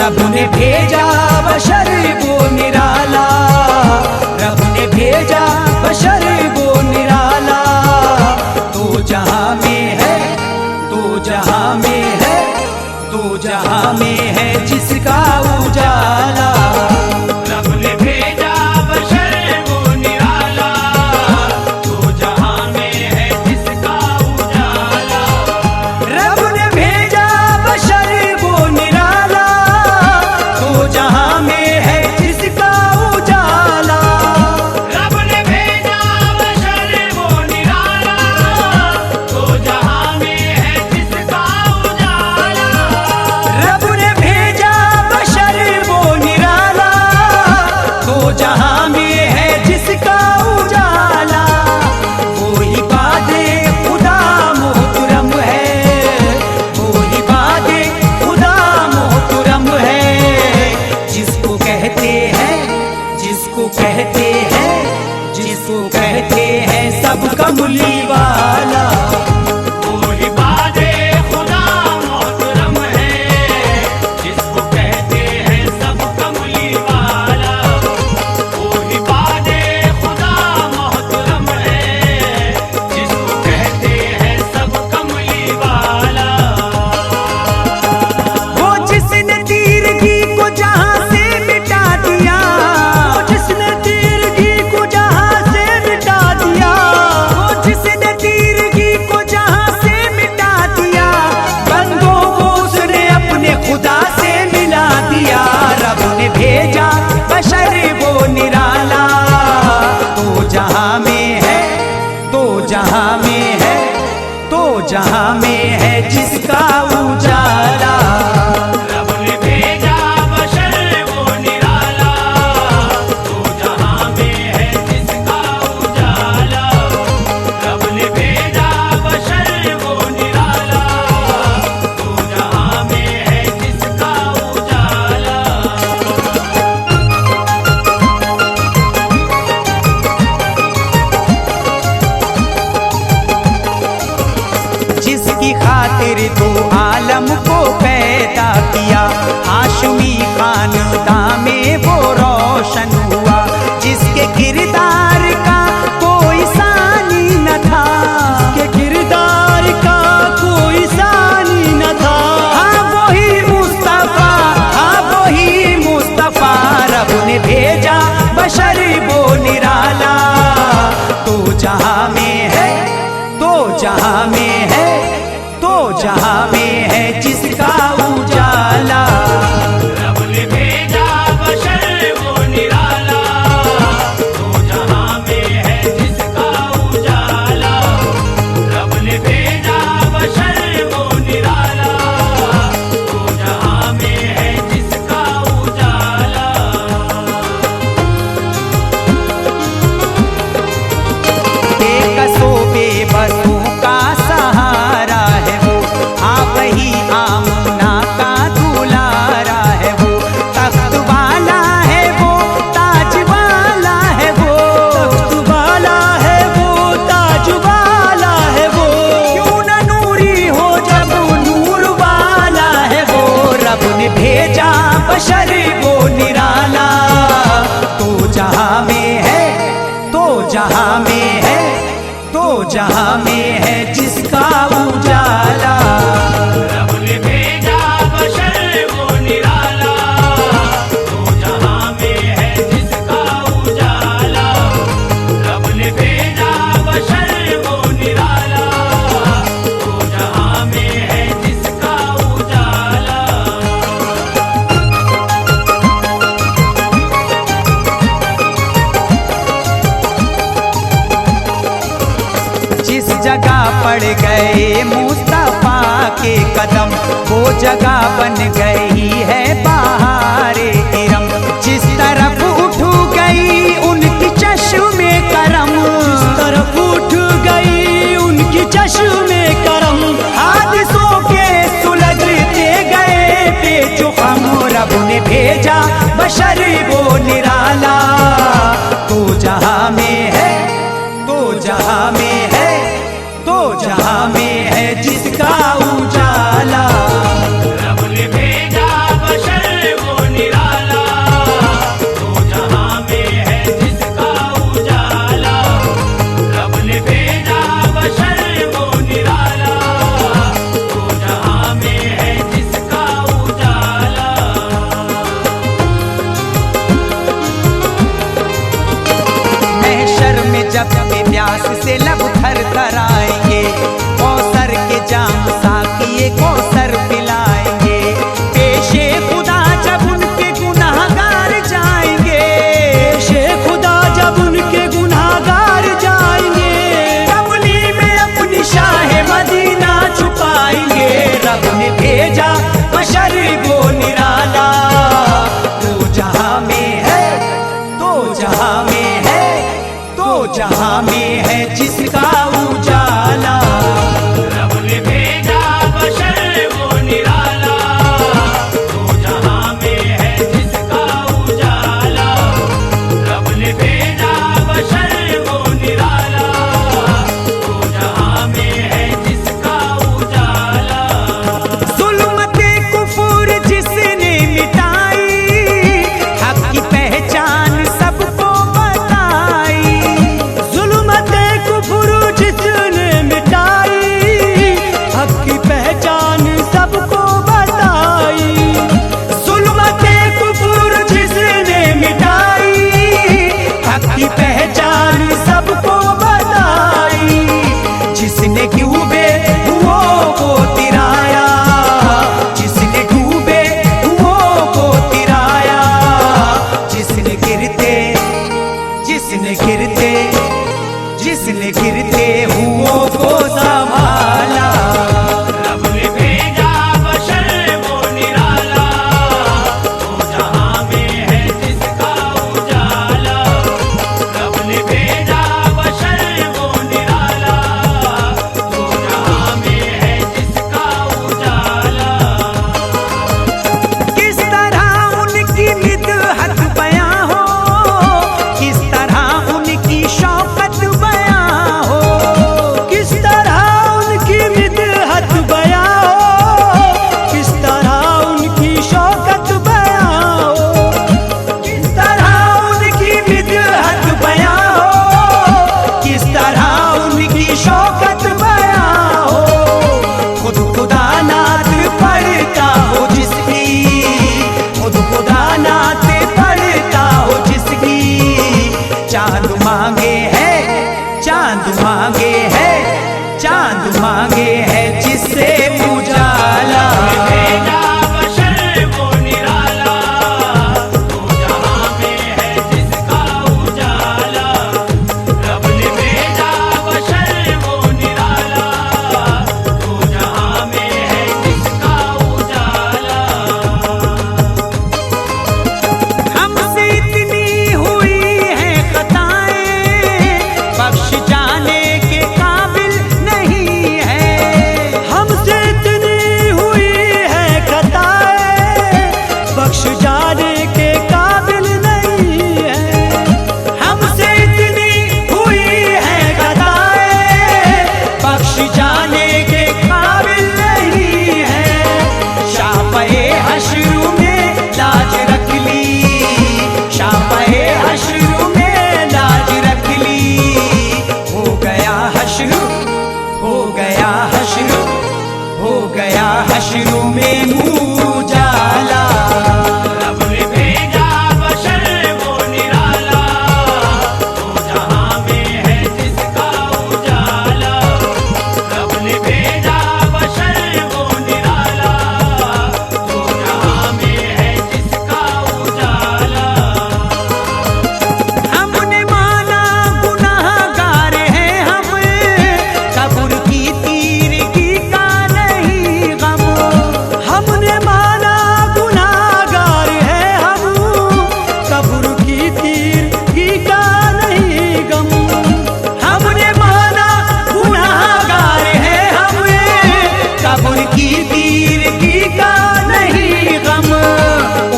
रब ने भेजा बशर वो निराला, रब ने भेजा बशर वो निराला। तो जहां में है, तो जहां में है, तो जहां में है जिसका उजाला। रब ने भेजा बशर वो निराला, तो जहां में है जिसका उजाला। रब ने भेजा बशर वो निराला, तो जहां में है जिसका उजाला। रब ने भेजा बशर वो निराला, तो जहां में है जिसका उजाला। रब ने भेजा बशर वो निराला, तो जहां में है जिसका उजाला। वो इबादे खुदा मोहतरम है, वो इबादे खुदा मोहतरम है। जिसको कहते हैं, जिसको कहते हैं, जिसको कहते हैं सब कमली वाला। वो इबादे खुदा मोहतरम है, जिसको कहते हैं सब कमली वाला। वो इबादे खुदा मोहतरम है, जिसको कहते हैं सब कमली वाला। वो जिसने तीरगी को जहां से मिटा दिया, वो जिसने तीरगी को जहां से मिटा दिया, वो जिसने तीरगी को जहां से मिटा दिया। बंदों को उसने अपने खुदा से मिला दिया। रब ने भेजा बशर वो निराला, तो जहां में है, तो जहां में है, तो जहां में है जिसका उजाला। रब ने भेजा बशर वो निराला, तो जहां में है जिसका उजाला। रब ने भेजा बशर वो निराला, तो जहां में है जिसका उजाला। जिसकी खातिर दो आलम को पैदा किया, हाशमी खानदां में वो रोशन हुआ। जिसके किरदार का कोई सानी न था, के किरदार का कोई सानी न था। हाँ वही मुस्तफा, हाँ वही मुस्तफा। रब ने भेजा बशर वो निराला, तो जहां में है, तो जहां में है, तो जहां में है जिसका उजाला। रब ने भेजा बशर वो निराला, तो जहां में है जिसका उजाला। रब ने भेजा बशर वो निराला, तो जहां में है जिसका उजाला। बेकसों बेबसों का सहारा है वो, हाँ वही आमना का दुलारा है वो। तख्त वाला है वो, ताज वाला है वो, तख्त वाला है वो, ताज वाला है वो। क्यों न नूरी हो जब नूर वाला है वो। रब ने भेजा बशर वो निराला, तो जहां में है, तो जहां में है, तो जहां में है जिसका उजाला। रब ने भेजा बशर वो निराला, तो जहां में है जिसका उजाला। रब ने भेजा बशर वो निराला, तो जहां में है जिसका उजाला। जिस जगह पड़ गए मुस्तफा के कदम, वो जगह बन गई है बहारे इरम। जिस तरफ उठ गई उनकी चश्मे करम, जिस तरफ उठ गई उनकी चश्मे करम। हादिसों के सुलझते गए बेजुखम। रब ने भेजा बशर वो निराला, तो जहां में है, तो जहां में है, तो जहां में है जिसका उजाला। रब ने भेजा बशर हक की पहचान सबको बताई, जुल्मते कुफर जिसने मिटाई, हक की पहचान सबको बताई, जिसने डूबे हुओं को तिराया, जिसने डूबे हुओं को तिराया, जिसने गिरते जिसने गिरते हुओं को संभाला। रब ने भेजा बशर वो निराला, वो जहां में है जिसका उजाला। रब ने भेजा बशर वो निराला, वो जहां में है जिसका उजाला। किस तरह उनकी मिदहत बयां हो, किस तरह उनकी शौकत बयां हो, किस तरह उनकी मिदहत बयां हो, किस तरह उनकी शौकत बयां हो, किस तरह उनकी मिदहत बयां हो, किस तरह उनकी शौकत बयां हो। खुद खुदा नात पढ़ता हो जिसकी, खुद खुदा नात पढ़ता हो जिसकी, चांद मांगे है, चांद मांगे है, चांद मांगे है जिससे उजाला। भेजा बशर वो निराला, वो जहां में है जिसका उजाला। रब ने भेजा बशर वो निराला, वो जहां में है जिसका उजाला। हमसे इतनी हुई है खताएं, बख्श जाने के काबिल नहीं है, हमसे इतनी हुई है खताएं, बख्श जाने के काबिल नहीं है, हमसे इतनी हुई है खताएं, बख्श जाने के काबिल नहीं है। शाफ़े हश्र में लाज रख ली, शाफ़े हश्र में लाज रख ली, हो गया हश्र, हो गया हश्र, हो गया हश्र में उजाला। रब ने भेजा बशर वो निराला, वो जहां में है जिसका उजाला। रब ने भेजा बशर वो निराला, वो जहां में है जिसका उजाला। हमने माना गुनाहगार हैं हम, कब्र की तीरगी का नहीं गम, हमने माना गुनाहगार हैं हम, कब्र की तीरगी का नहीं गम, हमने माना गुनाहगार हैं हम, कब्र की तीरगी का नहीं गम।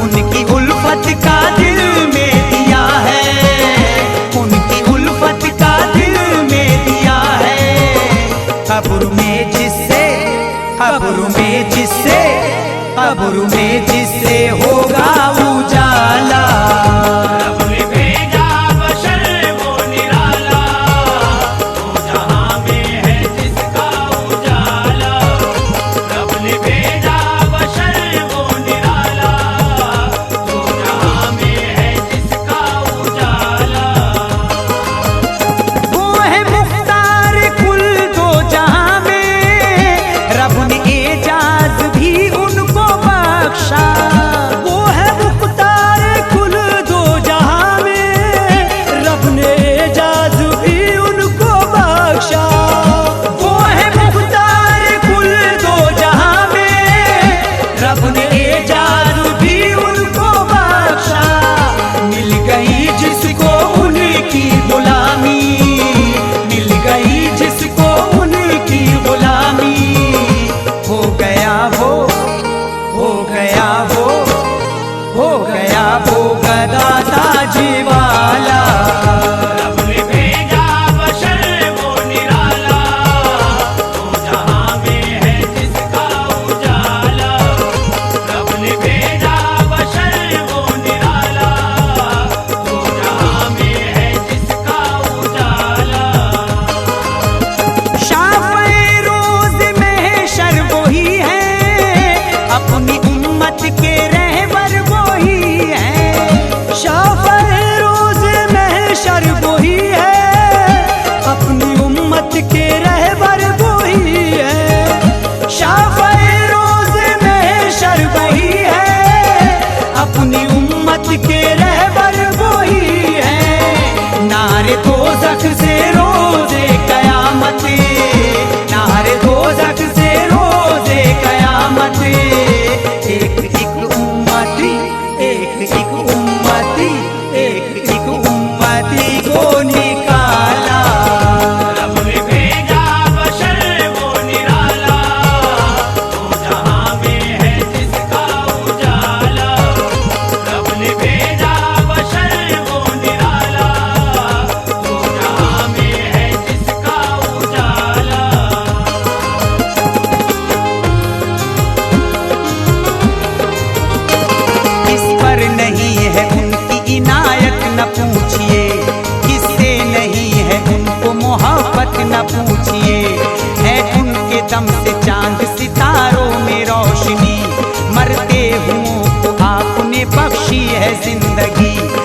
उनकी उल्फत का दिल में दिया है, उनकी उल्फत का दिल में दिया है, कब्र में जिससे, कब्र में जिससे, कब्र में जिससे होगा उजाला। रब ने भेजा बशर वो निराला, वो जहां में है जिसका उजाला। रब ने भेजा बशर वो निराला, वो जहां में है जिसका उजाला। वो है मुख्तार कुल दो जहां में, रब ने एजाज भी उनको बख्शा, वो है चांद सितारों में रोशनी, मरते हुओं को आपने बख्शी है जिंदगी।